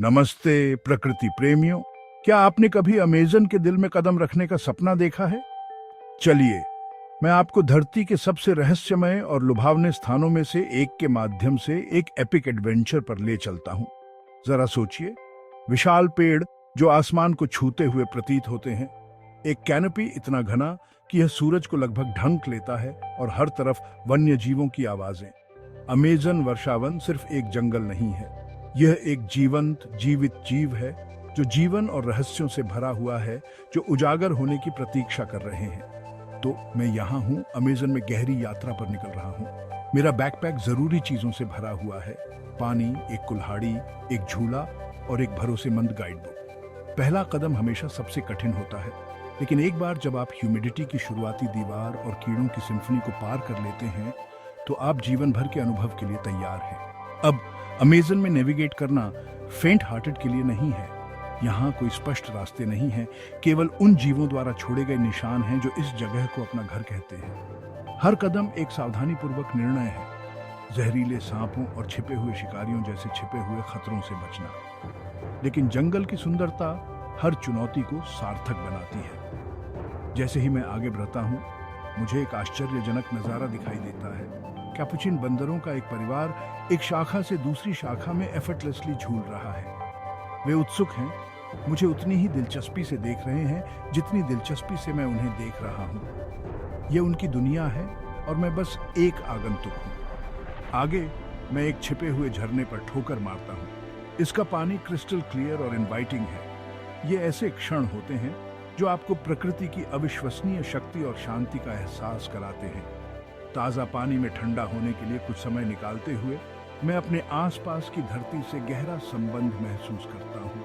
नमस्ते प्रकृति प्रेमियों। क्या आपने कभी अमेज़न के दिल में कदम रखने का सपना देखा है? चलिए, मैं आपको धरती के सबसे रहस्यमय और लुभावने स्थानों में से एक के माध्यम से एक एपिक एडवेंचर पर ले चलता हूँ। जरा सोचिए, विशाल पेड़ जो आसमान को छूते हुए प्रतीत होते हैं, एक कैनोपी इतना घना कि यह सूरज को लगभग ढंक लेता है और हर तरफ वन्य जीवों की आवाजें। अमेज़न वर्षावन सिर्फ एक जंगल नहीं है, यह एक जीवित जीव है जो जीवन और रहस्यों से भरा हुआ है, जो उजागर होने की प्रतीक्षा कर रहे हैं। तो मैं यहाँ हूँ, अमेज़न में गहरी यात्रा पर निकल रहा हूँ। मेरा बैकपैक जरूरी चीजों से भरा हुआ है, पानी, एक कुल्हाड़ी, एक झूला और एक भरोसेमंद गाइड बुक। पहला कदम हमेशा सबसे कठिन होता है, लेकिन एक बार जब आप ह्यूमिडिटी की शुरुआती दीवार और कीड़ों की सिम्फनी को पार कर लेते हैं, तो आप जीवन भर के अनुभव के लिए तैयार हैं। अब अमेज़न में नेविगेट करना फेंट हार्टेड के लिए नहीं है। यहाँ कोई स्पष्ट रास्ते नहीं है, केवल उन जीवों द्वारा छोड़े गए निशान हैं जो इस जगह को अपना घर कहते हैं। हर कदम एक सावधानीपूर्वक निर्णय है, जहरीले सांपों और छिपे हुए शिकारियों जैसे छिपे हुए खतरों से बचना। लेकिन जंगल की सुंदरता हर चुनौती को सार्थक बनाती है। जैसे ही मैं आगे बढ़ता हूँ, मुझे एक आश्चर्यजनक नजारा दिखाई देता है। कैपुचिन बंदरों का एक परिवार एक शाखा से दूसरी शाखा में एफर्टलेसली झूल रहा है। वे उत्सुक हैं, मुझे उतनी ही दिलचस्पी से देख रहे हैं जितनी दिलचस्पी से मैं उन्हें देख रहा हूँ। ये उनकी दुनिया है और मैं बस एक आगंतुक हूँ। आगे मैं एक छिपे हुए झरने पर ठोकर मारता हूँ। इसका पानी क्रिस्टल क्लियर और इनवाइटिंग है। ये ऐसे क्षण होते हैं जो आपको प्रकृति की अविश्वसनीय शक्ति और शांति का एहसास कराते हैं। ताज़ा पानी में ठंडा होने के लिए कुछ समय निकालते हुए मैं अपने आसपास की धरती से गहरा संबंध महसूस करता हूँ।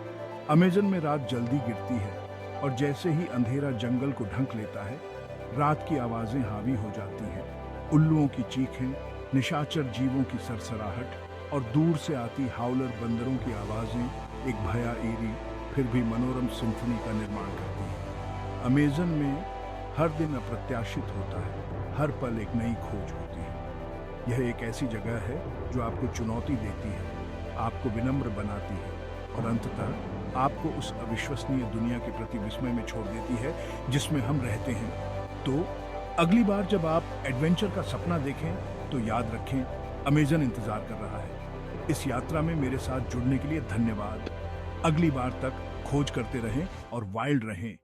अमेज़न में रात जल्दी गिरती है और जैसे ही अंधेरा जंगल को ढंक लेता है, रात की आवाजें हावी हो जाती हैं। उल्लुओं की चीखें, निशाचर जीवों की सरसराहट और दूर से आती हाउलर बंदरों की आवाजें एक भयाएरी फिर भी मनोरम सिम्फनी का निर्माण करती हैं। अमेज़न में हर दिन अप्रत्याशित होता है, हर पल एक नई खोज होती है। यह एक ऐसी जगह है जो आपको चुनौती देती है, आपको विनम्र बनाती है और अंततः आपको उस अविश्वसनीय दुनिया के प्रति विस्मय में छोड़ देती है जिसमें हम रहते हैं। तो अगली बार जब आप एडवेंचर का सपना देखें तो याद रखें, अमेज़न इंतजार कर रहा है। इस यात्रा में मेरे साथ जुड़ने के लिए धन्यवाद। अगली बार तक खोज करते रहें और वाइल्ड रहें।